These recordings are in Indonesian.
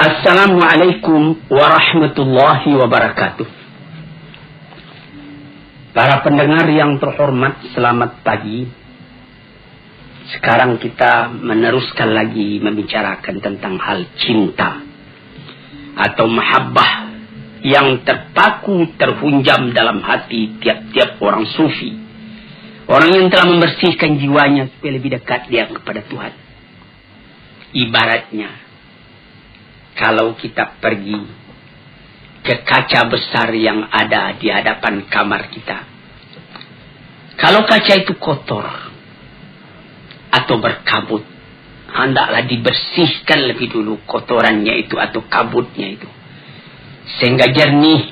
Assalamualaikum warahmatullahi wabarakatuh. Para pendengar yang terhormat, selamat pagi. Sekarang kita meneruskan lagi membicarakan tentang hal cinta atau mahabbah yang terpaku terhunjam dalam hati tiap-tiap orang sufi. Orang yang telah membersihkan jiwanya supaya lebih dekat dia kepada Tuhan. Ibaratnya, kalau kita pergi ke kaca besar yang ada di hadapan kamar kita. Kalau kaca itu kotor atau berkabut, hendaklah dibersihkan lebih dulu kotorannya itu atau kabutnya itu. Sehingga jernih.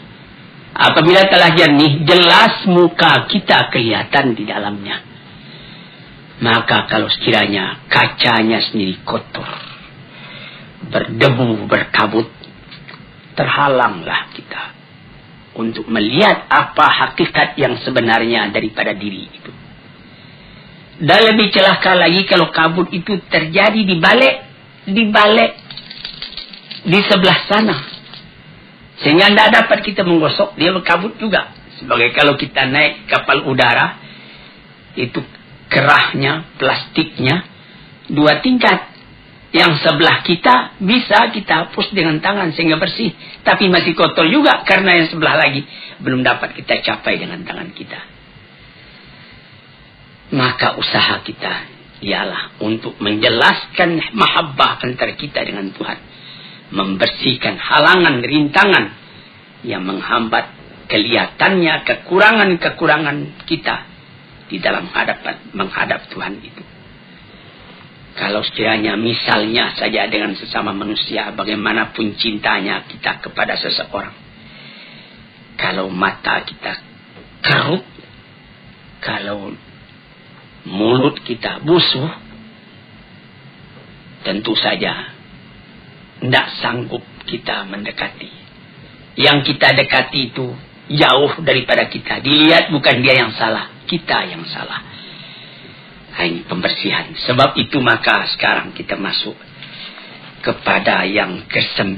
Apabila telah jernih, jelas muka kita kelihatan di dalamnya. Maka kalau sekiranya kacanya sendiri kotor, berdebu, berkabut, terhalanglah kita untuk melihat apa hakikat yang sebenarnya daripada diri itu. Dan lebih celaka lagi kalau kabut itu terjadi di balik di sebelah sana, sehingga tidak dapat kita menggosok, dia berkabut juga. Sebagai kalau kita naik kapal udara, itu kerahnya, plastiknya 2 tingkat. Yang sebelah kita bisa kita hapus dengan tangan sehingga bersih. Tapi masih kotor juga karena yang sebelah lagi belum dapat kita capai dengan tangan kita. Maka usaha kita ialah untuk menjelaskan mahabbah antara kita dengan Tuhan. Membersihkan halangan, rintangan yang menghambat kelihatannya kekurangan-kekurangan kita di dalam menghadap Tuhan itu. Kalau sekiranya misalnya saja dengan sesama manusia, bagaimanapun cintanya kita kepada seseorang. Kalau mata kita kerut, kalau mulut kita busuk, tentu saja tidak sanggup kita mendekati. Yang kita dekati itu jauh daripada kita. Dilihat bukan dia yang salah, kita yang salah. Ini pembersihan. Sebab itu maka sekarang kita masuk kepada yang ke-9.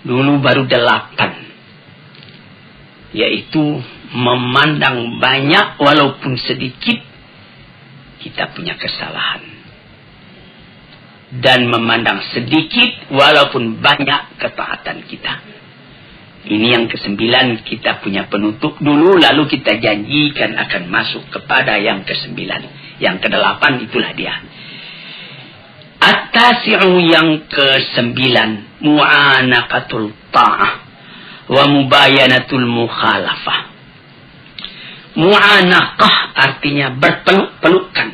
Dulu baru 8. Yaitu memandang banyak walaupun sedikit kita punya kesalahan. Dan memandang sedikit walaupun banyak ketaatan kita. Ini yang ke-9, kita punya penutup dulu, lalu kita janjikan akan masuk kepada yang ke-9. Yang ke-8 itulah dia. At-tasi'u yang ke-9, mu'anaqatul ta'ah wa mubayanatul mukhalafah. Mu'anaqah artinya berpeluk-pelukan.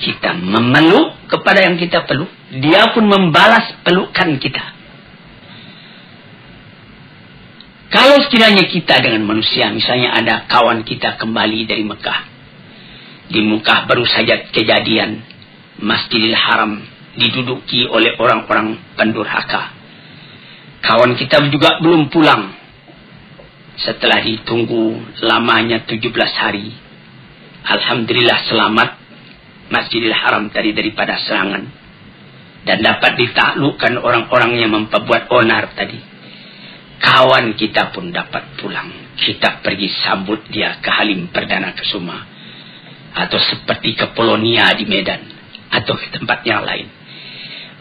Kita memeluk kepada yang kita peluk, dia pun membalas pelukan kita. Kalau sekiranya kita dengan manusia, misalnya ada kawan kita kembali dari Mekah. Di Mekah baru saja kejadian Masjidil Haram diduduki oleh orang-orang pendurhaka. Kawan kita juga belum pulang. Setelah ditunggu lamanya 17 hari. Alhamdulillah selamat Masjidil Haram tadi daripada serangan. Dan dapat ditaklukkan orang-orang yang memperbuat onar tadi. Kawan kita pun dapat pulang. Kita pergi sambut dia ke Halim Perdana Kusuma. Atau seperti ke Polonia di Medan. Atau ke tempat yang lain.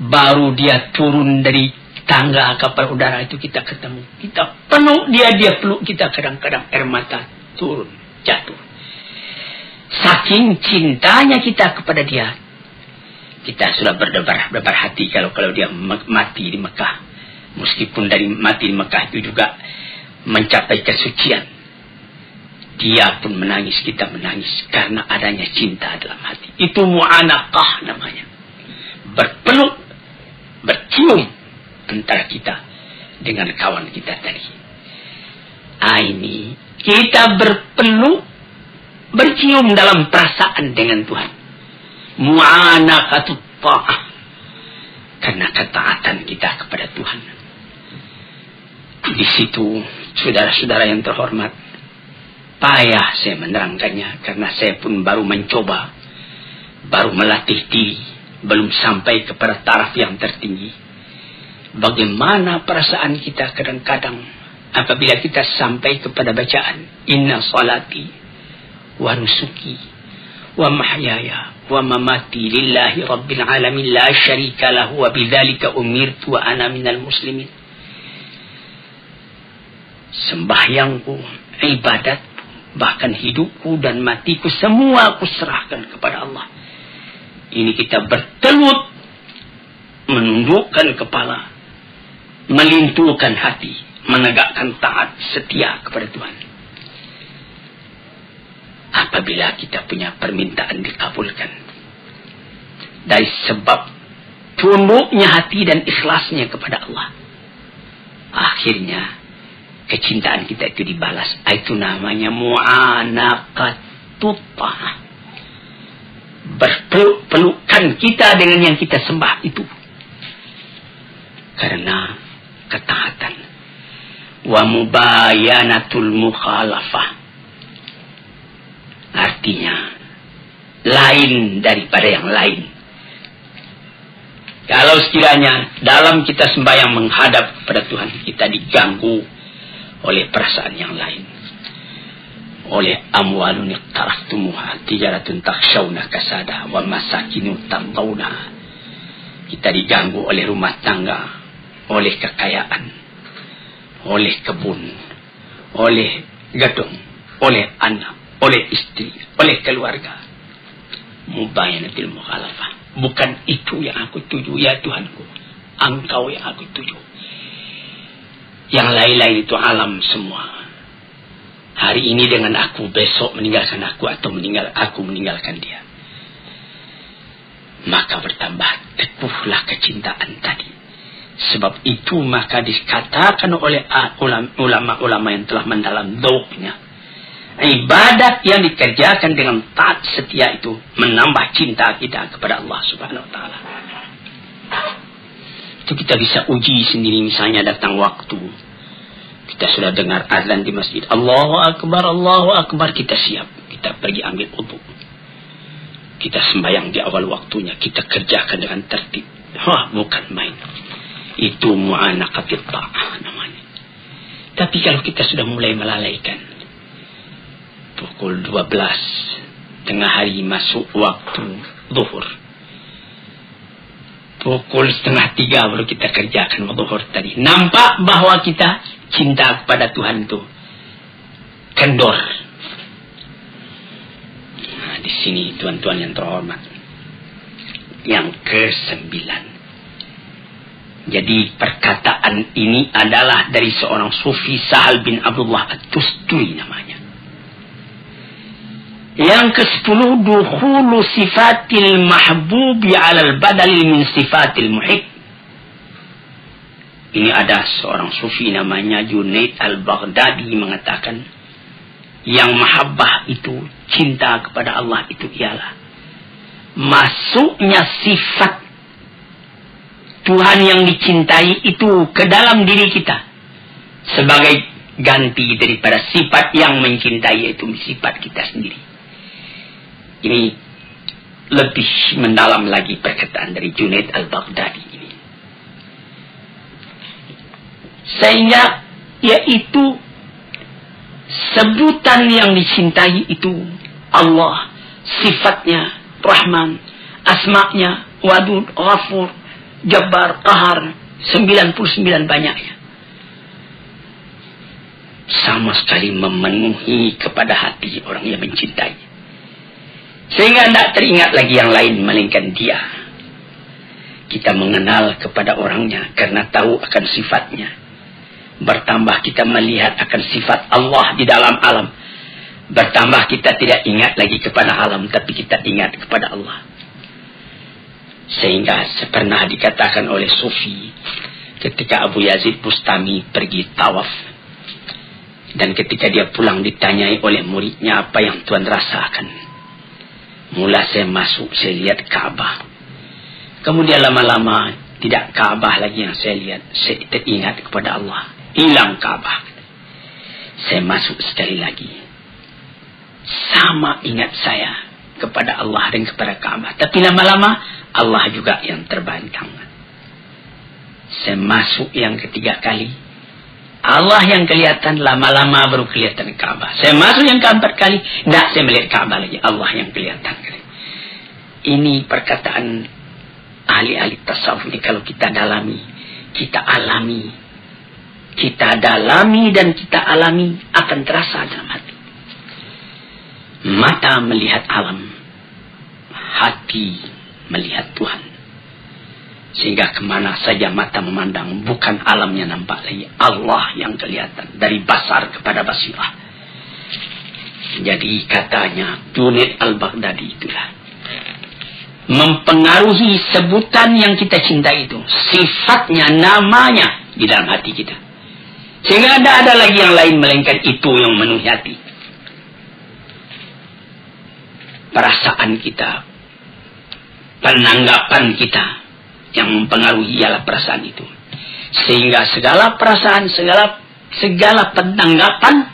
Baru dia turun dari tangga kapal udara itu kita ketemu. Kita peluk dia peluk kita. Kadang-kadang air mata turun, jatuh. Saking cintanya kita kepada dia. Kita sudah berdebar hati kalau dia mati di Mekah. Meskipun dari mati di Mekah itu juga mencapai kesucian. Dia pun menangis, kita menangis. Karena adanya cinta dalam hati. Itu mu'anaqah namanya. Berpeluk, bercium antara kita dengan kawan kita tadi. Ini kita berpeluk, bercium dalam perasaan dengan Tuhan. Mu'anaqatut ta'ah. Karena ketaatan kita kepada Tuhan. Di situ, saudara-saudara yang terhormat, payah saya menerangkannya karena saya pun baru mencoba, baru melatih diri belum sampai kepada taraf yang tertinggi. Bagaimana perasaan kita kadang-kadang apabila kita sampai kepada bacaan inna salati wa nusuki wa mahyaya wa mamati lillahi rabbil alamin la syarika lahu wa bidzalika umirtu wa ana minal muslimin. Sembahyangku, ibadat, bahkan hidupku dan matiku semua aku serahkan kepada Allah. Ini kita bertelut, menundukkan kepala, melintuhkan hati, menegakkan taat setia kepada Tuhan. Apabila kita punya permintaan dikabulkan dari sebab tunduknya hati dan ikhlasnya kepada Allah, akhirnya kecintaan kita itu dibalas. Itu namanya mu'anaqatut ta'ah. Berpeluk-pelukan kita dengan yang kita sembah itu karena ketaatan. Wa mubayanatul mukhalafah, artinya lain daripada yang lain. Kalau sekiranya dalam kita sembahyang menghadap kepada Tuhan, kita diganggu oleh perasaan yang lain, oleh amwalun iqtaraftumuha tijaratun takhshawna kasada wa masakinu tardawna. Kita diganggu oleh rumah tangga, oleh kekayaan, oleh kebun, oleh gedung, oleh anak, oleh istri, oleh keluarga. Mubayanatil mukhalafah. Bukan itu yang aku tuju ya Tuhanku, Engkau yang aku tuju. Yang lain-lain itu alam semua. Hari ini dengan aku, besok meninggalkan aku, atau aku meninggalkan dia. Maka bertambah teguhlah kecintaan tadi. Sebab itu maka dikatakan oleh ulama-ulama yang telah mendalam dauknya, ibadat yang dikerjakan dengan taat setia itu menambah cinta kita kepada Allah Subhanahu wa taala. Itu kita bisa uji sendiri. Misalnya datang waktu, kita sudah dengar azan di masjid, Allahu Akbar, kita siap, kita pergi ambil wudu, kita sembahyang di awal waktunya, kita kerjakan dengan tertib. Wah, bukan main. Itu mu'anaqatut ta'ah namanya. Tapi kalau kita sudah mulai melalaikan, pukul 12 tengah hari masuk waktu zuhur, pukul 2:30 baru kita kerjakan zuhur tadi, nampak bahwa kita cinta kepada Tuhan itu kendor. Nah, di sini tuan-tuan yang terhormat, yang ke-9. Jadi perkataan ini adalah dari seorang sufi, Sahal bin Abdullah At-Tusturi namanya. Yang ke-10, dukhulu sifatil mahbubi alal badali min sifatil muhib. Ini ada seorang sufi namanya Junaid al-Baghdadi mengatakan, yang mahabbah itu, cinta kepada Allah itu ialah masuknya sifat Tuhan yang dicintai itu ke dalam diri kita sebagai ganti daripada sifat yang mencintai, yaitu sifat kita sendiri. Ini lebih mendalam lagi perkataan dari Junaid al-Baghdadi ini. Sehingga yaitu sebutan yang dicintai itu Allah, sifatnya Rahman, asma'nya Wadud, Ghafur, Jabbar, Qahar, 99 banyaknya, sama sekali memenuhi kepada hati orang yang mencintai, sehingga tidak teringat lagi yang lain melainkan dia. Kita mengenal kepada orangnya karena tahu akan sifatnya. Bertambah kita melihat akan sifat Allah di dalam alam. Bertambah kita tidak ingat lagi kepada alam, tapi kita ingat kepada Allah. Sehingga pernah dikatakan oleh Sufi, ketika Abu Yazid Bustami pergi tawaf, dan ketika dia pulang ditanyai oleh muridnya, apa yang Tuan rasakan? Mula saya masuk, saya lihat Ka'bah. Kemudian lama-lama tidak Ka'bah lagi yang saya lihat, saya teringat kepada Allah. Hilang Ka'bah. Saya masuk sekali lagi, sama ingat saya kepada Allah dan kepada Ka'bah. Tapi lama-lama Allah juga yang terbantang. Saya masuk yang ketiga kali, Allah yang kelihatan, lama-lama baru kelihatan Ka'bah. Saya masuk yang keempat kali, tidak saya melihat Ka'bah lagi, Allah yang kelihatan. Ini perkataan ahli-ahli tasawuf ini kalau kita dalami, kita alami, kita dalami dan kita alami akan terasa dalam hati. Mata melihat alam, hati melihat Tuhan. Sehingga kemana saja mata memandang, bukan alamnya nampak lagi, Allah yang kelihatan. Dari basar kepada basirah. Jadi katanya Junaid al-Baghdadi itulah mempengaruhi sebutan yang kita cintai itu, sifatnya, namanya di dalam hati kita. Sehingga tidak ada lagi yang lain melainkan itu yang memenuhi hati. Perasaan kita, penanggapan kita yang mempengaruhi ialah perasaan itu. Sehingga segala perasaan, segala penanggapan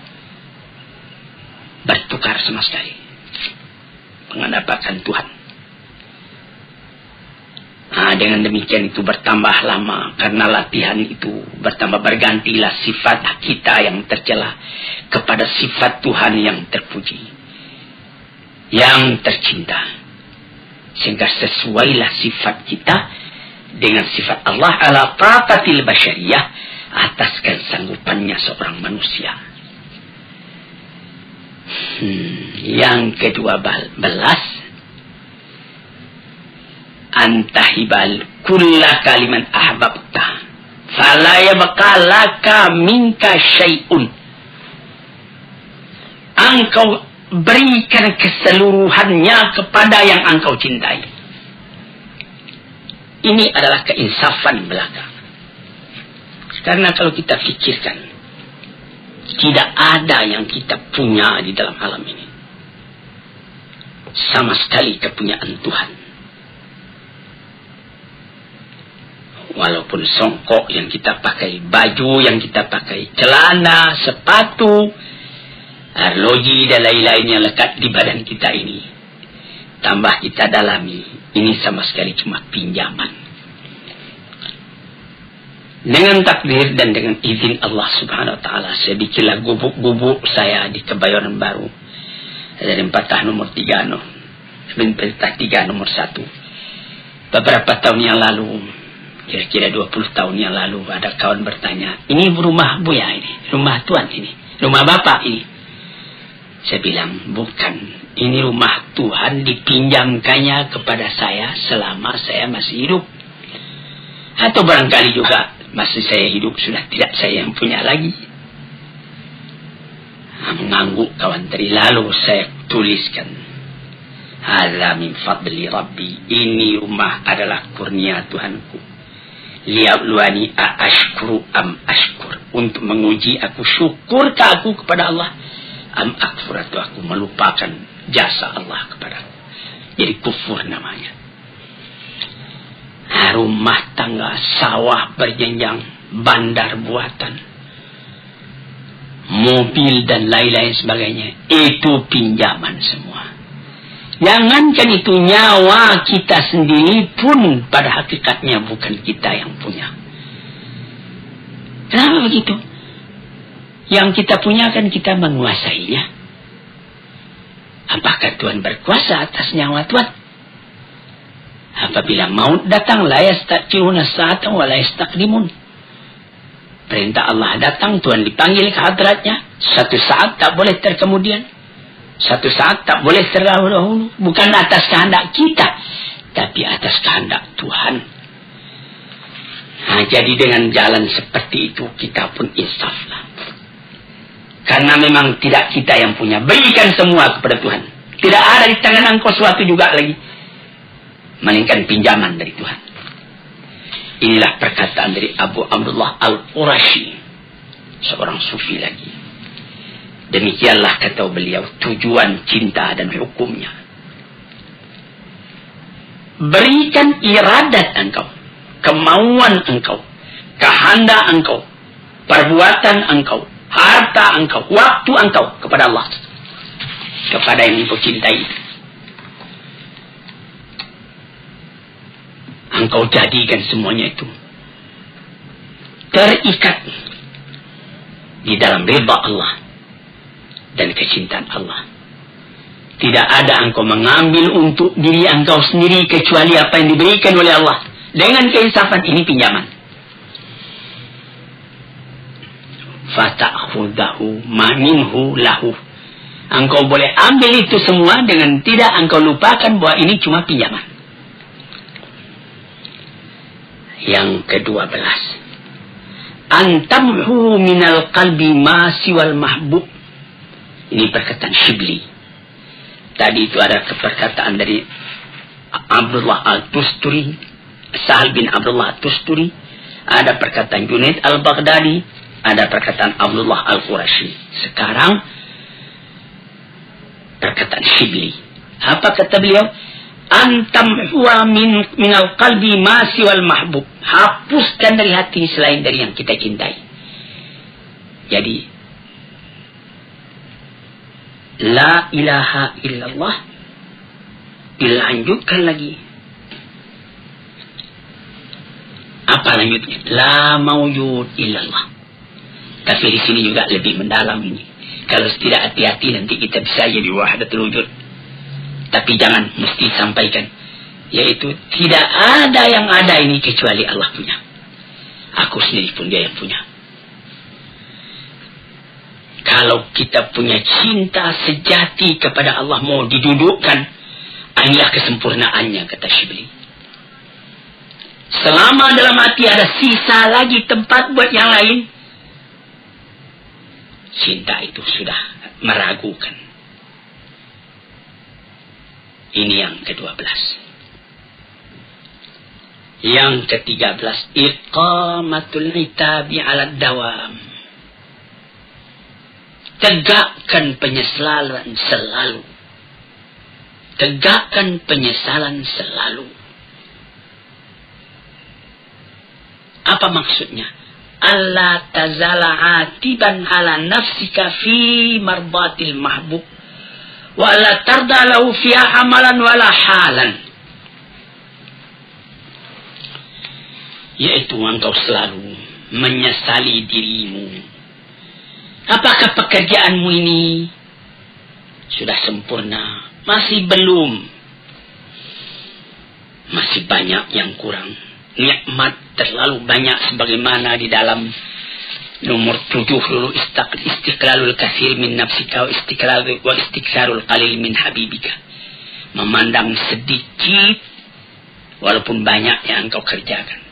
bertukar sama sekali. Menghadapkan Tuhan. Dengan demikian itu bertambah lama karena latihan itu bertambah, bergantilah sifat kita yang tercela kepada sifat Tuhan yang terpuji, yang tercinta. Sehingga sesuailah sifat kita dengan sifat Allah ala taqatil basyariyah, atas kesanggupannya seorang manusia. Yang kedua belas, antahibal kulla kaliman ahbabta fala yabqa laka minka syai'un. Engkau berikan keseluruhannya kepada yang engkau cintai. Ini adalah keinsafan belaka. Karena kalau kita fikirkan, tidak ada yang kita punya di dalam alam ini sama sekali kepunyaan Tuhan. Walaupun songkok yang kita pakai, baju yang kita pakai, celana, sepatu, arloji dan lain-lain yang lekat di badan kita ini, tambah kita dalami, ini sama sekali cuma pinjaman. Dengan takdir dan dengan izin Allah Subhanahu Wa Taala, saya bikinlah gubuk-gubuk saya di Kebayoran Baru dari Patah nomor 3, Patah 3 nomor 1. Beberapa tahun yang lalu, kira-kira 20 tahun yang lalu, ada kawan bertanya, ini rumah Buya ini, rumah Tuan ini, rumah Bapak ini. Saya bilang, bukan. Ini rumah Tuhan, dipinjamkannya kepada saya selama saya masih hidup. Atau barangkali juga masih saya hidup, sudah tidak saya yang punya lagi. Mengangguk kawan tadi. Lalu saya tuliskan, hadza min fadli Rabbi. Ini rumah adalah kurnia Tuhanku. Liyabluwani ashkuru am ashkur. Untuk menguji aku, syukurkah aku kepada Allah, am akfur, atau aku melupakan jasa Allah kepadaku. Jadi kufur namanya. Rumah tangga, sawah berjenjang, bandar buatan, mobil dan lain-lain sebagainya, itu pinjaman semua. Jangankan itu, nyawa kita sendiri pun pada hakikatnya bukan kita yang punya. Kenapa begitu? Yang kita punya kan kita menguasainya. Apakah Tuhan berkuasa atas nyawa Tuhan? Apabila maut datang, la yastaqimuna sa'atan wa la yastaqdimun. Perintah Allah datang, Tuhan dipanggil ke hadratnya. Satu saat tak boleh terkemudian, satu saat tak boleh terdahulu. Bukan atas kehendak kita, tapi atas kehendak Tuhan. Jadi dengan jalan seperti itu, kita pun insaflah. Karena memang tidak kita yang punya. Berikan semua kepada Tuhan. Tidak ada di tangan engkau suatu juga lagi, melainkan pinjaman dari Tuhan. Inilah perkataan dari Abu Abdullah Al-Qurashi, seorang sufi lagi. Demikianlah kata beliau tujuan cinta dan hukumnya. Berikan iradat engkau, kemauan engkau, kehendak engkau, perbuatan engkau, harta engkau, waktu engkau kepada Allah, kepada yang engkau cintai. engkau jadikan semuanya itu terikat di dalam ridha Allah dan kecintaan Allah. Tidak ada engkau mengambil untuk diri engkau sendiri kecuali apa yang diberikan oleh Allah. Dengan keinsafan ini pinjaman. Fata'khudahu minhu lahu. Engkau boleh ambil itu semua dengan tidak engkau lupakan bahwa ini cuma pinjaman. Yang ke-12. Antamhu minal qalbi ma siwal mahbub. Ini perkataan Shibli. Tadi itu ada perkataan dari Abdullah Al-Tusturi, Sahal bin Abdullah Al-Tusturi. Ada perkataan Junaid Al-Baghdadi. Ada perkataan Abdullah Al-Qurashi. Sekarang perkataan Shibli. Apa kata beliau? Antamhuwa minal qalbi ma siwal mahbub. Hapuskan dari hati selain dari yang kita cintai. Jadi la ilaha illallah dilanjutkan lagi. Apa lanjutnya? La mawjud illallah. Tapi di sini juga lebih mendalam ini. Kalau tidak hati-hati nanti kita bisa jadi wahdatul wujud. Tapi jangan mesti sampaikan. Yaitu tidak ada yang ada ini kecuali Allah punya. Aku sendiri pun dia yang punya. Kalau kita punya cinta sejati kepada Allah mau didudukkan, inilah kesempurnaannya, kata Shibli. Selama dalam hati ada sisa lagi tempat buat yang lain, cinta itu sudah meragukan. Ini yang ke-12. Yang ke-13. Iqamatul itabi ala dawam. Tegakkan penyesalan selalu. Tegakkan penyesalan selalu. Apa maksudnya? Allah tazala atiban ala nafsika fi marbatil mahbub. Wa la tarda lahu fiha amalan wala halan. Yaitu engkau selalu menyesali dirimu. Apakah pekerjaanmu ini sudah sempurna? Masih belum. Masih banyak yang kurang. Nikmat terlalu banyak sebagaimana di dalam nomor 7 dulu, istiqlalul kathir min nafsika wa istiqsarul qalil min habibika. Memandang sedikit walaupun banyak yang engkau kerjakan.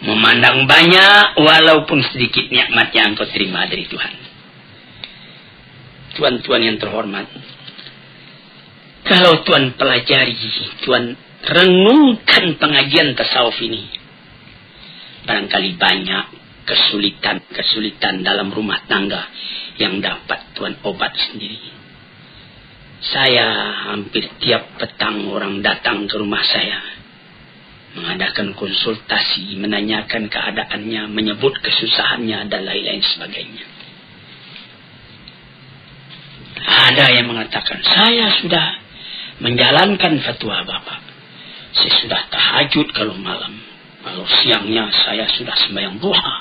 Memandang banyak walaupun sedikit nikmat yang engkau terima dari Tuhan. Tuan-tuan yang terhormat, kalau Tuan pelajari, Tuan renungkan pengajian tasawuf ini, barangkali banyak kesulitan dalam rumah tangga yang dapat Tuan obat sendiri. Saya hampir tiap petang orang datang ke rumah saya, mengadakan konsultasi, menanyakan keadaannya, menyebut kesusahannya dan lain-lain sebagainya. Ada yang mengatakan, saya sudah menjalankan fatwa Bapak. Saya sudah tahajud kalau malam. Kalau siangnya saya sudah sembahyang duha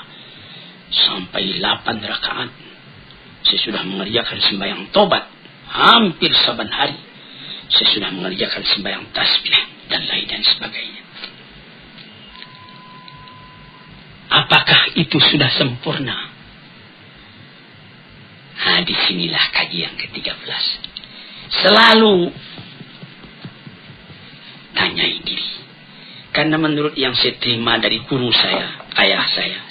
sampai 8 rakaat. Saya sudah mengerjakan sembahyang tobat hampir saban hari. Saya sudah mengerjakan sembahyang tasbih dan lain sebagainya. Apakah itu sudah sempurna? Nah, disinilah kaji yang ke-13. Selalu tanyai diri. Karena menurut yang saya terima dari guru saya, ayah saya,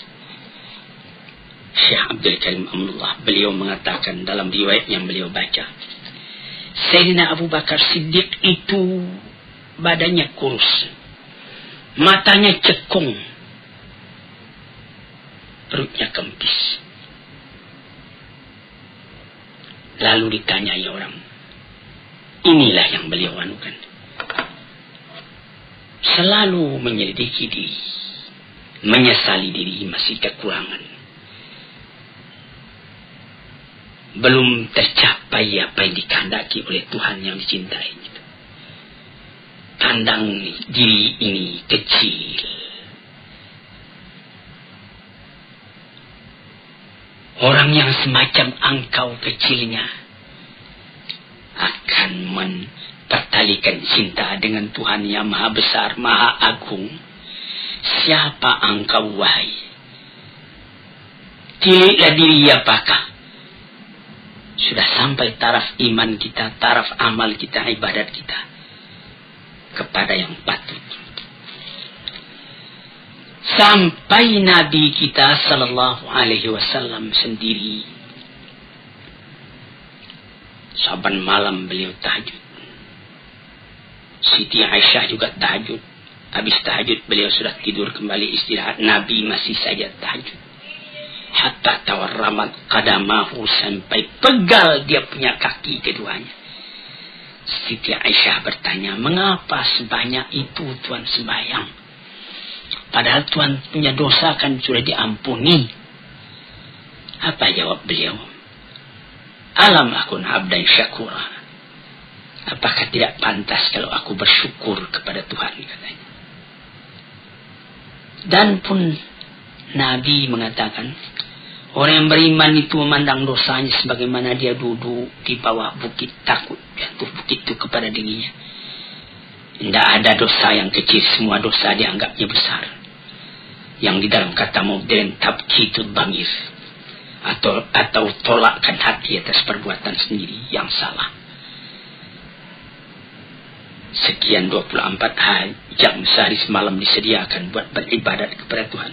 Syekh Abdul Karim Amrullah, beliau mengatakan dalam riwayat yang beliau baca, Sayyidina Abu Bakar Siddiq itu badannya kurus, matanya cekung, perutnya kempis. Lalu ditanyai orang, inilah yang beliau anukan. Selalu menyelidiki diri, menyesali diri masih kekurangan. Belum tercapai apa yang dikehendaki oleh Tuhan yang dicintai. memandang diri ini kecil. Orang yang semacam engkau kecilnya akan mempertalikan cinta dengan Tuhan yang maha besar, maha agung. Siapa engkau, wahai? Tiliklah diri, apakah sudah sampai taraf iman kita, taraf amal kita, ibadat kita kepada yang patut. Sampai Nabi kita sallallahu alaihi wasallam sendiri saban malam beliau tahajud. Siti Aisyah juga tahajud. Habis tahajud beliau sudah tidur kembali istirahat. Nabi masih saja tahajud. Hatta tawarramat qadamahu, sampai pegal dia punya kaki keduanya. Siti Aisyah bertanya, mengapa sebanyak itu Tuhan sembahyang? Padahal Tuhan punya dosa kan sudah diampuni. Apa jawab beliau? Alam akun abdan syakura. Apakah tidak pantas kalau aku bersyukur kepada Tuhan, katanya. Dan pun Nabi mengatakan, orang yang beriman itu memandang dosanya sebagaimana dia duduk di bawah bukit, takut jatuh bukit itu kepada dirinya. Tidak ada dosa yang kecil, semua dosa dianggapnya besar. Yang di dalam kata mubdilin tabkitud dhamir, atau tolakkan hati atas perbuatan sendiri yang salah. Sekian 24 jam sehari semalam disediakan buat beribadat kepada Tuhan.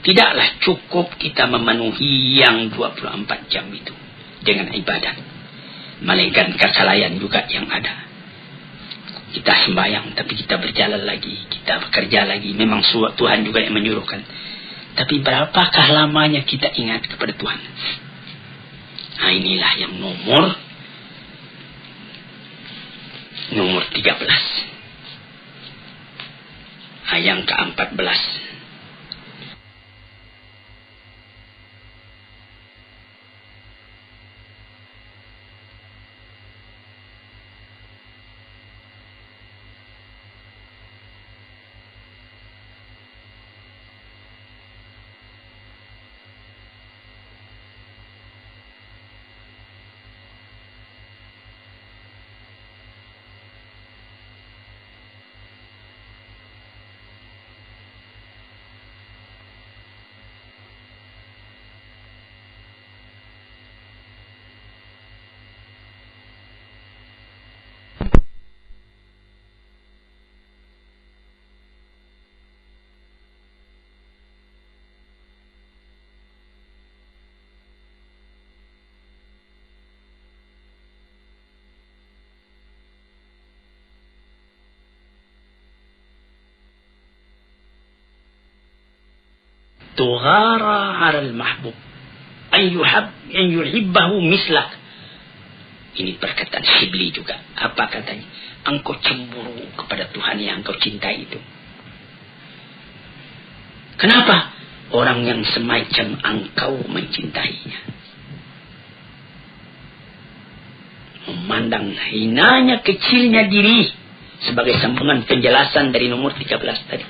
Tidaklah cukup kita memenuhi yang 24 jam itu dengan ibadat. Melainkan kelalaian juga yang ada. Kita sembahyang, tapi kita berjalan lagi, kita bekerja lagi. Memang Tuhan juga yang menyuruhkan. Tapi berapakah lamanya kita ingat kepada Tuhan? Nah, inilah yang nomor 13. Yang ke-14. Tughara 'alal mahbub an yuhibbahu mislak. Ini perkataan Syibli juga. Apa katanya? Engkau cemburu kepada Tuhan yang engkau cintai itu. Kenapa? Orang yang semacam engkau mencintainya. Memandang hinanya, kecilnya diri. Sebagai sambungan penjelasan dari nomor 13 tadi.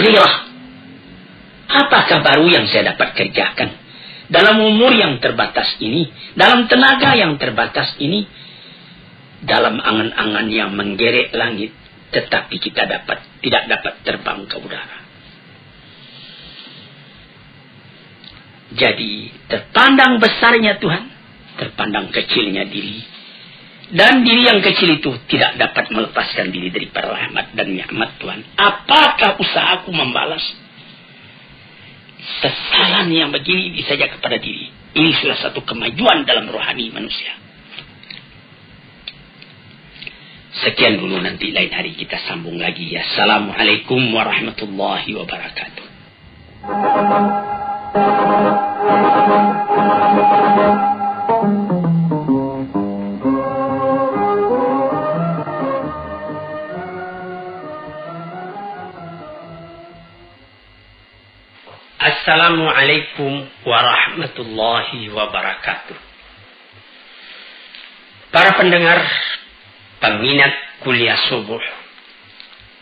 Lihat. Apakah baru yang saya dapat kerjakan? Dalam umur yang terbatas ini, dalam tenaga yang terbatas ini, dalam angan-angan yang menggeret langit, tetapi kita tidak dapat terbang ke udara. Jadi, terpandang besarnya Tuhan, terpandang kecilnya diri. Dan diri yang kecil itu tidak dapat melepaskan diri dari rahmat dan nikmat Tuhan. Apakah usahaku membalas kesalahan yang begini saja kepada diri? Ini sudah satu kemajuan dalam rohani manusia. Sekian dulu, nanti lain hari kita sambung lagi. Assalamualaikum warahmatullahi wabarakatuh. Assalamualaikum warahmatullahi wabarakatuh. Para pendengar peminat kuliah subuh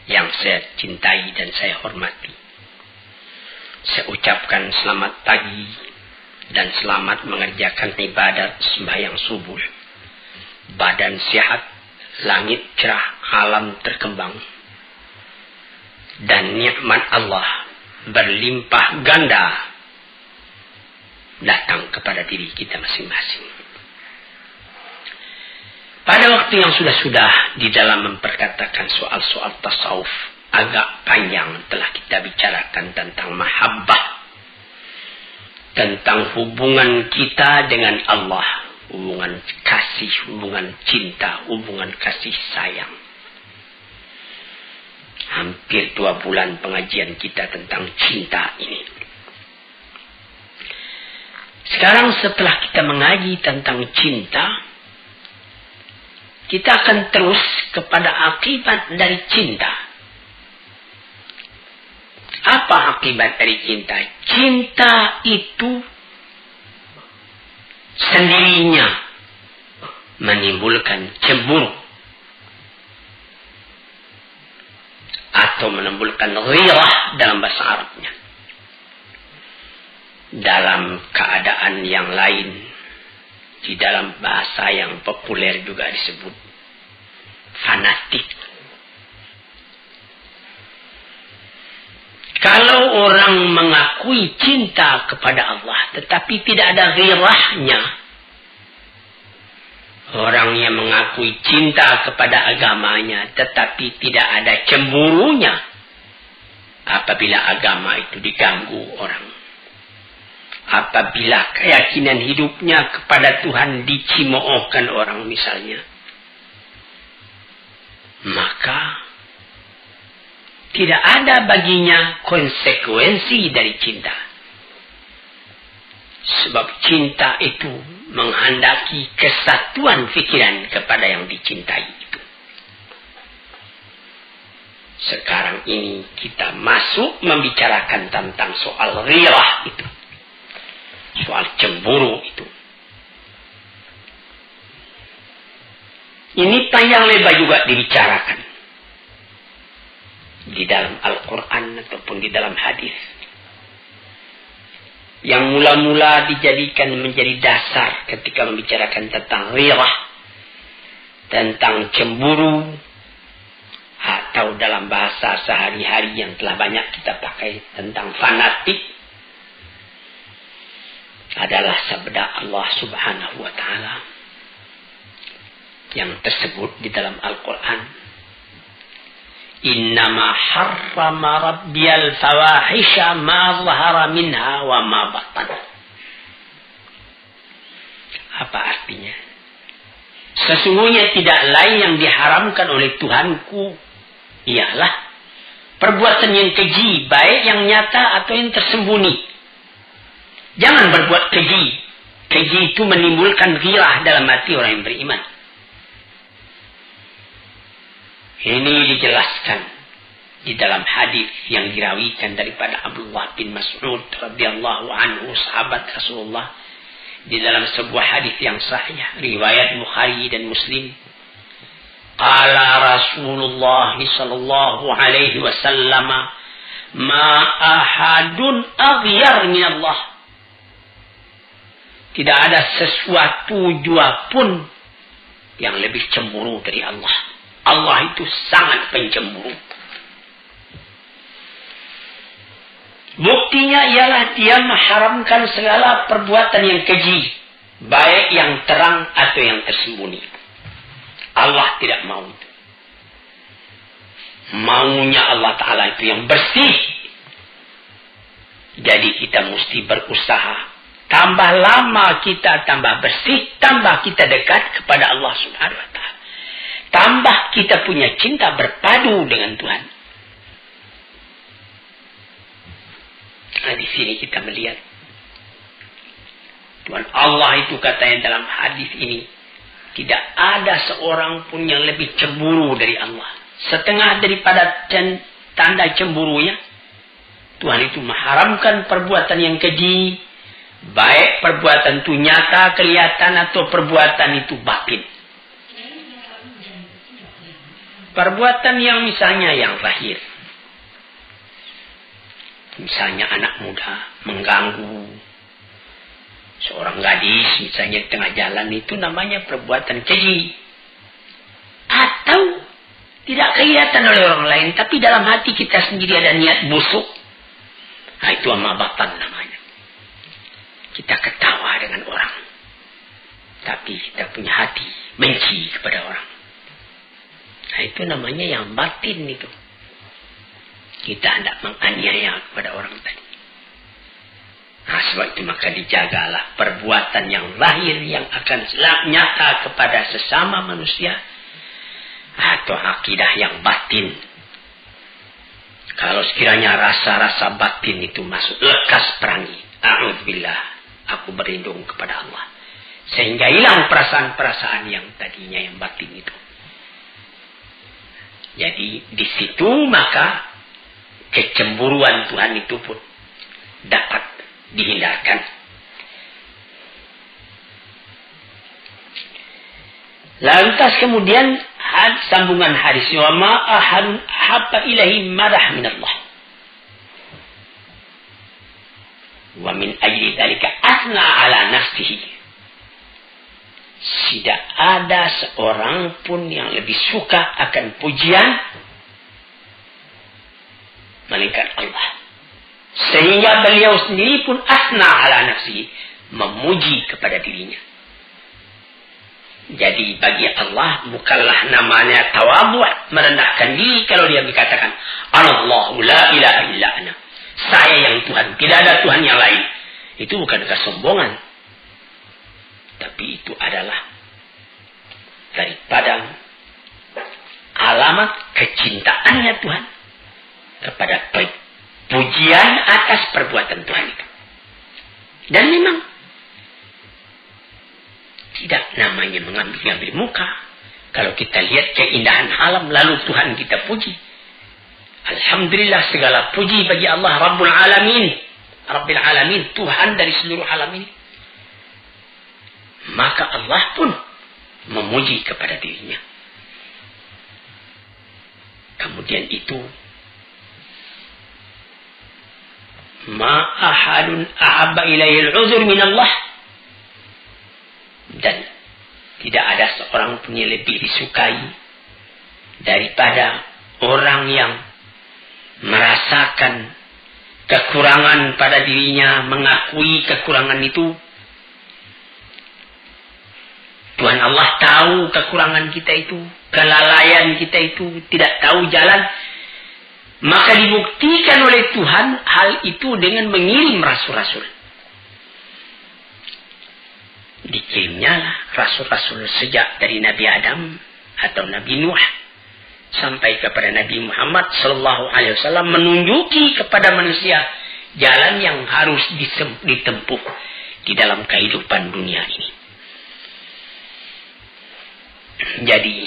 yang saya cintai dan saya hormati. Saya ucapkan selamat pagi dan selamat mengerjakan ibadat sembahyang subuh. Badan sehat, langit cerah, alam terkembang. Dan nikmat Allah berlimpah ganda datang kepada diri kita masing-masing. Pada waktu yang sudah-sudah di dalam memperkatakan soal-soal tasawuf, agak panjang telah kita bicarakan tentang mahabbah, tentang hubungan kita dengan Allah, hubungan kasih, hubungan cinta, hubungan kasih sayang. Hampir 2 bulan pengajian kita tentang cinta ini. Sekarang setelah kita mengaji tentang cinta, kita akan terus kepada akibat dari cinta. Apa akibat dari cinta? Cinta itu sendirinya menimbulkan cemburu atau menimbulkan ghirah dalam bahasa Arabnya. Dalam keadaan yang lain, di dalam bahasa yang populer juga disebut fanatik. Kalau orang mengakui cinta kepada Allah tetapi tidak ada ghirahnya, orang yang mengakui cinta kepada agamanya tetapi tidak ada cemburunya apabila agama itu diganggu orang, apabila keyakinan hidupnya kepada Tuhan dicimoohkan orang misalnya, maka tidak ada baginya konsekuensi dari cinta. Sebab cinta itu menghendaki kesatuan pikiran kepada yang dicintai itu. Sekarang ini kita masuk membicarakan tentang soal ghirah itu. Soal cemburu itu. Ini panjang lebar juga dibicarakan di dalam Al-Quran ataupun di dalam hadis. Yang mula-mula dijadikan menjadi dasar ketika membicarakan tentang ghirah, tentang cemburu, atau dalam bahasa sehari-hari yang telah banyak kita pakai tentang fanatik, adalah sabda Allah Subhanahu wa Ta'ala yang tersebut di dalam Al-Quran. Innama harrama rabbiyal fawahisha ma zahara minha wa ma batan. Apa artinya? Sesungguhnya tidak lain yang diharamkan oleh Tuhanku ialah perbuatan yang keji, baik yang nyata atau yang tersembunyi. Jangan berbuat keji. Keji itu menimbulkan ghirah dalam hati orang yang beriman. Ini dijelaskan di dalam hadis yang dirawikan daripada Abdullah bin Mas'ud radhiyallahu anhu, sahabat Rasulullah, di dalam sebuah hadis yang sahih riwayat Bukhari dan Muslim. Qala Rasulullah sallallahu alaihi wasallam, ma ahadun aghyar min Allah. Tidak ada sesuatu jua pun yang lebih cemburu dari Allah. Allah itu sangat pencemburu. Buktinya ialah dia mengharamkan segala perbuatan yang keji, baik yang terang atau yang tersembunyi. Allah tidak mau itu. Maunya Allah Ta'ala itu yang bersih. Jadi kita mesti berusaha. Tambah lama kita tambah bersih, tambah kita dekat kepada Allah Subhanahu wa Ta'ala. Tambah kita punya cinta berpadu dengan Tuhan. Nah, di sini kita melihat Tuhan Allah itu katanya dalam hadis ini, tidak ada seorang pun yang lebih cemburu dari Allah. Setengah daripada tanda cemburunya, Tuhan itu mengharamkan perbuatan yang keji, baik perbuatan itu nyata, kelihatan, atau perbuatan itu batin. Perbuatan yang misalnya yang lahir. Misalnya anak muda mengganggu seorang gadis misalnya di tengah jalan, itu namanya perbuatan keji. Atau tidak kelihatan oleh orang lain, tapi dalam hati kita sendiri ada niat busuk. Nah, itu amabatan namanya. Kita ketawa dengan orang, tapi kita punya hati benci kepada orang. Nah, itu namanya yang batin itu. Kita hendak menganiaya kepada orang tadi. Nah, sebab itu maka dijagalah perbuatan yang lahir yang akan nyata kepada sesama manusia, atau akidah yang batin. Kalau sekiranya rasa-rasa batin itu masuk, lekas perangi. A'udzubillah, aku berlindung kepada Allah. Sehingga hilang perasaan-perasaan yang tadinya yang batin itu. Jadi di situ maka kecemburuan Tuhan itu pun dapat dihindarkan. Lantas kemudian sambungan hadis, wa ma ahadun habba ilahi madah minallah wa min ajli dzalika asna ala nafsihi. Tidak ada seorang pun yang lebih suka akan pujian melainkan Allah. Sehingga beliau sendiri pun asna ala nafsihi, memuji kepada dirinya. Jadi bagi Allah bukanlah namanya tawadhu', merendahkan diri kalau dia dikatakan Allahu la ilaha illa ana. Saya yang Tuhan, tidak ada Tuhan yang lain. Itu bukan kesombongan. Tapi itu adalah daripada alamat kecintaannya Tuhan kepada pujian atas perbuatan Tuhan itu. Dan memang tidak namanya mengambil muka. Kalau kita lihat keindahan alam lalu Tuhan kita puji. Alhamdulillah, segala puji bagi Allah Rabbul Alamin. Rabbil Alamin, Tuhan dari seluruh alam ini. Maka Allah pun memuji kepada dirinya. Kemudian itu ma ahadun ahabba ilayhi al-'udhr min Allah. Dan tidak ada seorang pun yang lebih disukai daripada orang yang merasakan kekurangan pada dirinya, mengakui kekurangan itu. Tuhan Allah tahu kekurangan kita itu, kelalaian kita itu, tidak tahu jalan. Maka dibuktikan oleh Tuhan hal itu dengan mengirim rasul-rasul. Dikirimnya rasul-rasul sejak dari Nabi Adam atau Nabi Nuh sampai kepada Nabi Muhammad sallallahu alaihi wasallam, menunjuki kepada manusia jalan yang harus ditempuh di dalam kehidupan dunia ini. Jadi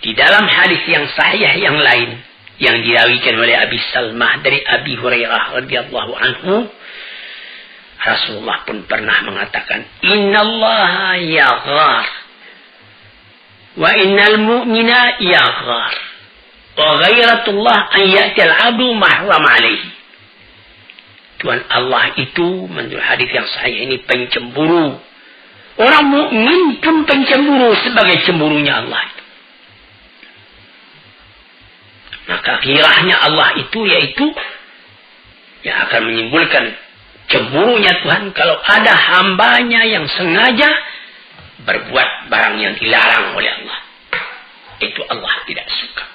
di dalam hadis yang sahih yang lain yang dirawikan oleh Abi Salmah dari Abi Hurairah radhiyallahu anhu, Rasulullah pun pernah mengatakan, innallaha yaghar wa innal mu'mina yaghar wa ghairatullah an ya'til 'abdu mahram 'alaihi. Tuhan Allah itu menurut hadis yang sahih ini pencemburu. Orang mukmin pun pencemburu sebagai cemburunya Allah itu. Maka ghirahnya Allah itu yaitu yang akan menimbulkan cemburunya Tuhan kalau ada hambanya yang sengaja berbuat barang yang dilarang oleh Allah. Itu Allah tidak suka.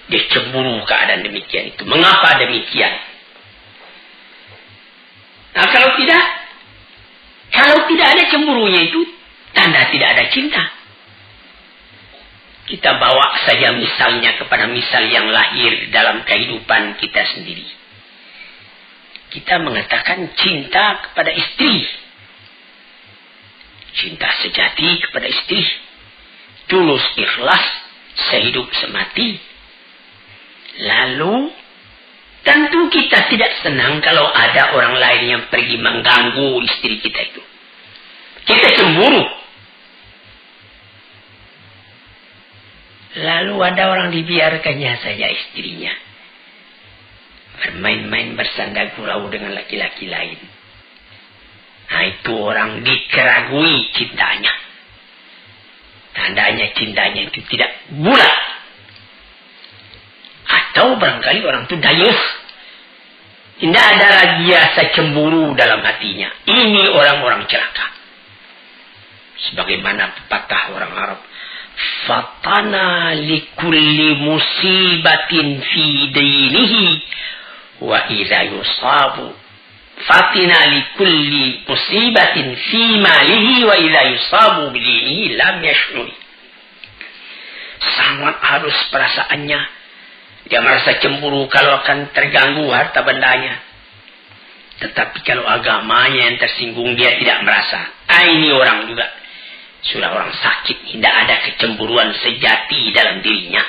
Dia cemburu keadaan demikian itu. Mengapa demikian? Nah, kalau tidak ada cemburunya itu, tanda tidak ada cinta. Kita bawa saja misalnya kepada misal yang lahir dalam kehidupan kita sendiri. Kita mengatakan cinta kepada istri. Cinta sejati kepada istri. Tulus ikhlas sehidup semati. Lalu tentu kita tidak senang kalau ada orang lain yang pergi mengganggu istri kita itu. Kita cemburu. Lalu ada orang dibiarkannya saja istrinya bermain-main bersanda gurau dengan laki-laki lain. Nah, itu orang dikeragui cintanya. Tandanya cintanya itu tidak bulat. Atau barangkali orang itu dayus. Tidak ada lagi rasa cemburu dalam hatinya. Ini orang-orang celaka. Sebagaimana pepatah orang Arab. Fatana likulli musibatin fi dinihi wa idza yusabu. Fatina likulli musibatin fi malihi wa idza yusabu bidinihi lam yash'uri. Sangat halus perasaannya. Dia merasa cemburu kalau akan terganggu harta bendanya. Tetapi kalau agamanya yang tersinggung dia tidak merasa. Ini orang juga sudah orang sakit. Tidak ada kecemburuan sejati dalam dirinya.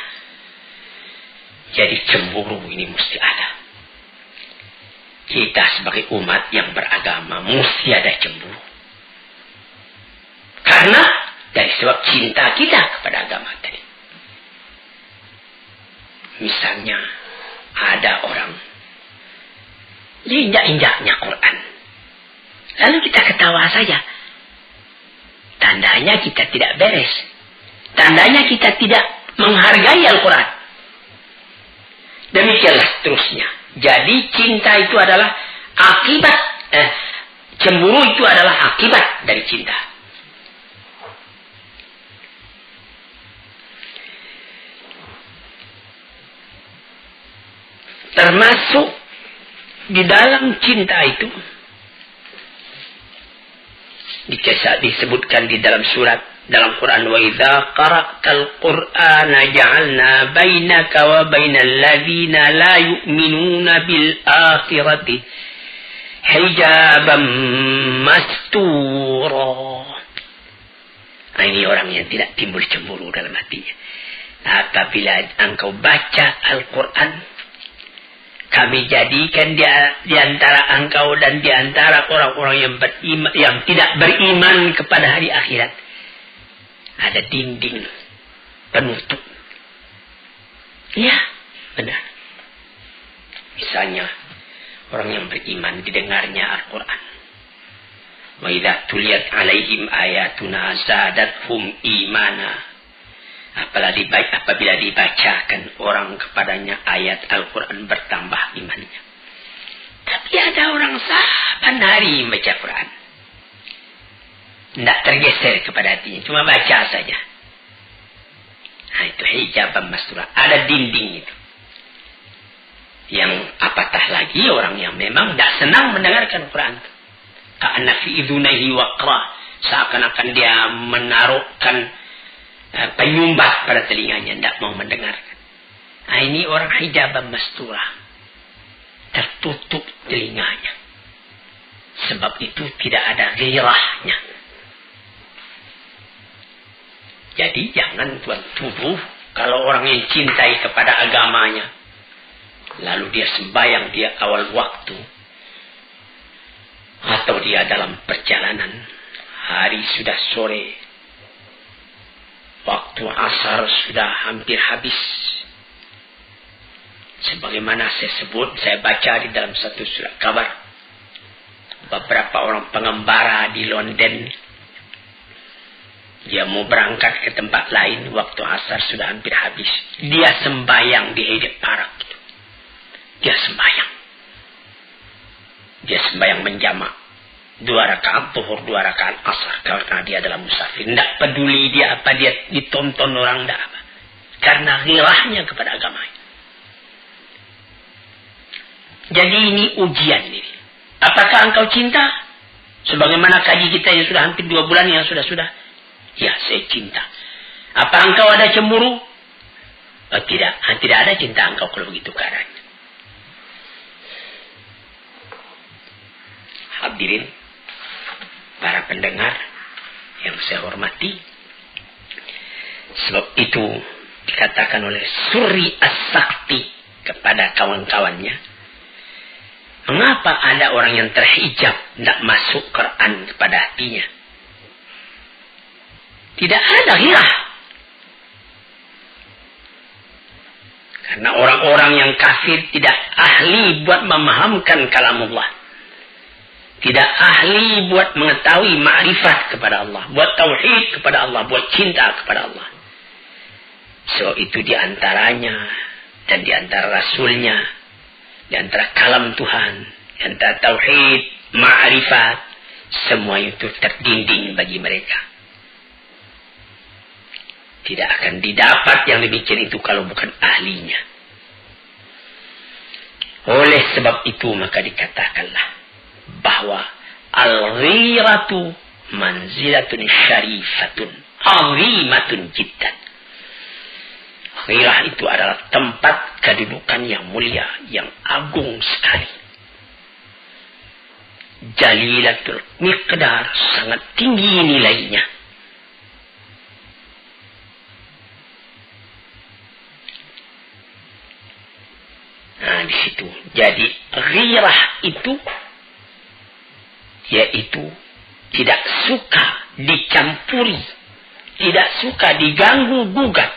Jadi cemburu ini mesti ada. Kita sebagai umat yang beragama mesti ada cemburu. Karena dari sebab cinta kita kepada agama tadi. Misalnya ada orang injak-injaknya Quran. Lalu kita ketawa saja. Tandanya kita tidak beres. Tandanya kita tidak menghargai Al-Quran. Demikianlah seterusnya. Jadi cinta itu adalah akibat. Cemburu itu adalah akibat dari cinta. Termasuk di dalam cinta itu disebutkan di dalam surat dalam Quran, wa idza qara'tal qur'ana ja'alna bainaka wa bainal ladzina la yu'minuna bil akhirati hijaban mastura. Nah, ini orang yang tidak timbul cemburu dalam hatinya. Apabila engkau baca Al-Quran, kami jadikan di antara engkau dan di antara orang-orang yang beriman, yang tidak beriman kepada hari akhirat. Ada dinding penutup. Ya, benar. Misalnya, orang yang beriman didengarnya Al-Quran. Wa idza tuliyat alaihim ayatuna zadathum imana. Apabila dibacakan orang kepadanya ayat Al-Quran bertambah imannya. Tapi ada orang saban hari membaca Quran. Tidak tergeser kepada hatinya. Cuma baca saja. Nah, itu hijaban mastura. Ada dinding itu. Yang apatah lagi orang yang memang tidak senang mendengarkan Quran. Ka'anna fi idhunaihi waqra. Seakan-akan dia menaruhkan penyumbah pada telinganya, tidak mau mendengarkan. Nah, ini orang hijaban mastura. Tertutup telinganya. Sebab itu tidak ada gairahnya. Jadi jangan tuan tuduh kalau orang yang cintai kepada agamanya, lalu dia sembahyang dia awal waktu, atau dia dalam perjalanan, hari sudah sore, waktu asar sudah hampir habis. Sebagaimana saya baca di dalam satu surat kabar, beberapa orang pengembara di London, dia mau berangkat ke tempat lain, waktu asar sudah hampir habis. Dia sembahyang di Hyde Park. Dia sembahyang menjamak. 2 rakaat zuhur, 2 rakaat asar. Karena dia adalah musafir. Tidak peduli dia apa, dia ditonton orang, tidak apa. Karena ghirahnya kepada agama. Jadi ini ujian ini. Apakah engkau cinta? Sebagaimana kaji kita yang sudah hampir 2 bulan yang sudah. Ya, saya cinta. Apa engkau ada cemburu? Oh, tidak. Tidak ada cinta engkau kalau begitu keadaannya. Hadirin, para pendengar yang saya hormati. Sebab itu dikatakan oleh Suri As-Sakti kepada kawan-kawannya. Mengapa ada orang yang terhijab tidak masuk Quran kepada hatinya? Tidak ada ghirah. Karena orang-orang yang kafir tidak ahli buat memahamkan kalamullah. Tidak ahli buat mengetahui ma'rifat kepada Allah. Buat tauhid kepada Allah. Buat cinta kepada Allah. So itu diantaranya. Dan diantara Rasulnya. Diantara kalam Tuhan. Diantara tauhid. Ma'rifat. Semua itu terdinding bagi mereka. Tidak akan didapat yang demikian itu kalau bukan ahlinya. Oleh sebab itu maka dikatakanlah bahwa al-ghiratu manzilatun syarifatun azimatun jiddan. Ghirah itu adalah tempat kedudukan yang mulia, yang agung sekali. Jalilatul miqdar, sangat tinggi nilainya. Nah, di situ. Jadi ghirah itu yaitu tidak suka dicampuri, tidak suka diganggu gugat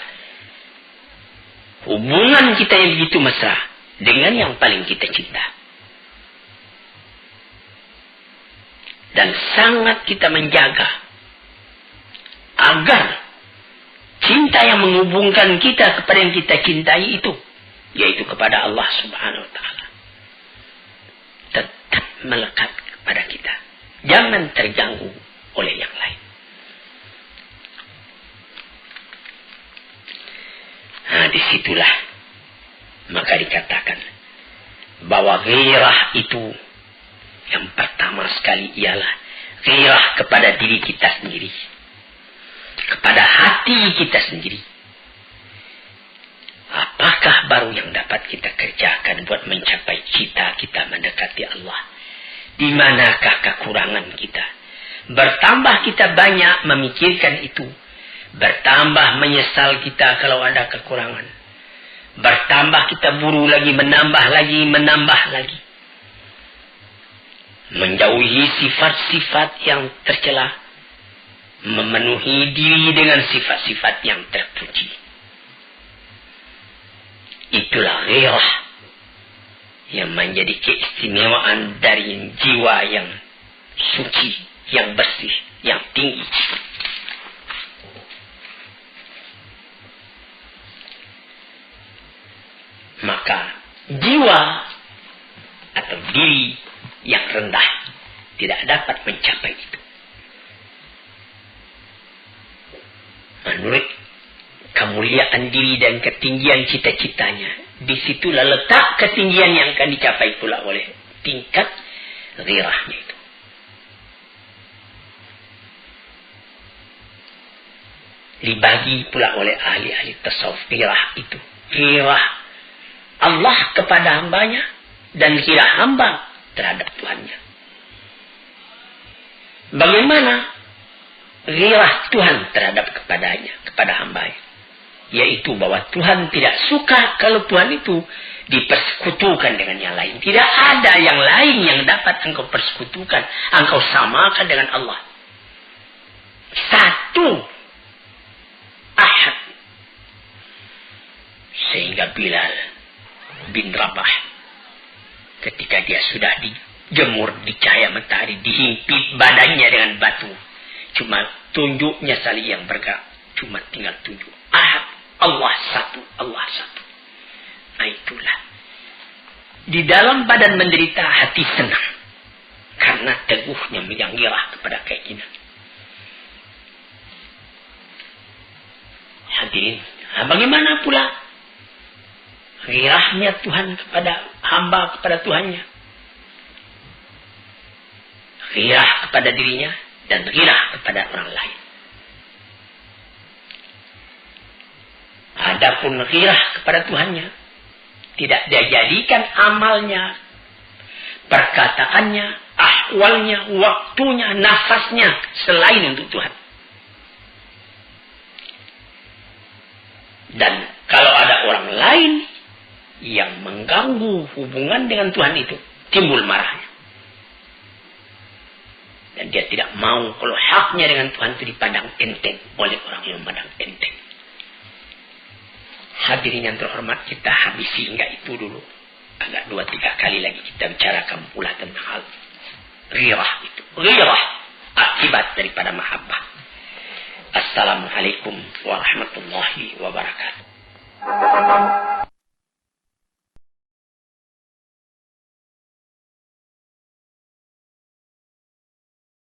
hubungan kita yang begitu mesra dengan yang paling kita cinta. Dan sangat kita menjaga agar cinta yang menghubungkan kita kepada yang kita cintai itu, yaitu kepada Allah Subhanahu wa ta'ala, tetap melekat kepada kita. Jangan terganggu oleh yang lain. Nah, disitulah maka dikatakan bahwa ghirah itu yang pertama sekali ialah ghirah kepada diri kita sendiri, kepada hati kita sendiri. Apakah baru yang dapat kita kerjakan buat mencapai cita kita mendekati Allah? Di manakah kekurangan kita? Bertambah kita banyak memikirkan itu. Bertambah menyesal kita kalau ada kekurangan. Bertambah kita buru lagi, menambah lagi. Menjauhi sifat-sifat yang tercela. Memenuhi diri dengan sifat-sifat yang terpuji. Itulah ghirah yang menjadi keistimewaan dari jiwa yang suci, yang bersih, yang tinggi. Maka jiwa atau diri yang rendah tidak dapat mencapai itu. Menurut kemuliaan diri dan ketinggian cita-citanya, disitulah letak ketinggian yang akan dicapai pula oleh tingkat ghirahnya itu. Dibagi pula oleh ahli-ahli tasawuf ghirah itu. Ghirah Allah kepada hambanya dan ghirah hamba terhadap Tuhannya. Bagaimana ghirah Tuhan terhadap kepada hambanya? Yaitu bahwa Tuhan tidak suka kalau Tuhan itu dipersekutukan dengan yang lain. Tidak ada yang lain yang dapat engkau persekutukan, engkau samakan dengan Allah. Satu, ahad. Sehingga Bilal bin Rabah, ketika dia sudah dijemur di cahaya matahari, dihimpit badannya dengan batu, cuma tunjuknya saling yang bergerak, cuma tinggal tunjuk. Ahad, Allah satu, Allah satu. Nah itulah. Di dalam badan menderita, hati senang. Karena teguhnya yang ghirah kepada keinginan. Hadirin, bagaimana pula ghirahnya Tuhan kepada hamba, kepada Tuhannya? Ghirah kepada dirinya dan ghirah kepada orang lain. Adapun ghirah kepada Tuhannya, tidak dia jadikan amalnya, perkataannya, ahwalnya, waktunya, nafasnya selain untuk Tuhan. Dan kalau ada orang lain yang mengganggu hubungan dengan Tuhan itu, timbul marahnya. Dan dia tidak mau kalau haknya dengan Tuhan itu dipandang enteng oleh orang yang memandang enteng. hadirin yang terhormat, kita habisi enggak itu dulu. Agak 2-3 kali lagi kita bicarakan pula tentang hal ghirah itu. Ghirah akibat daripada mahabbah. Assalamualaikum warahmatullahi wabarakatuh.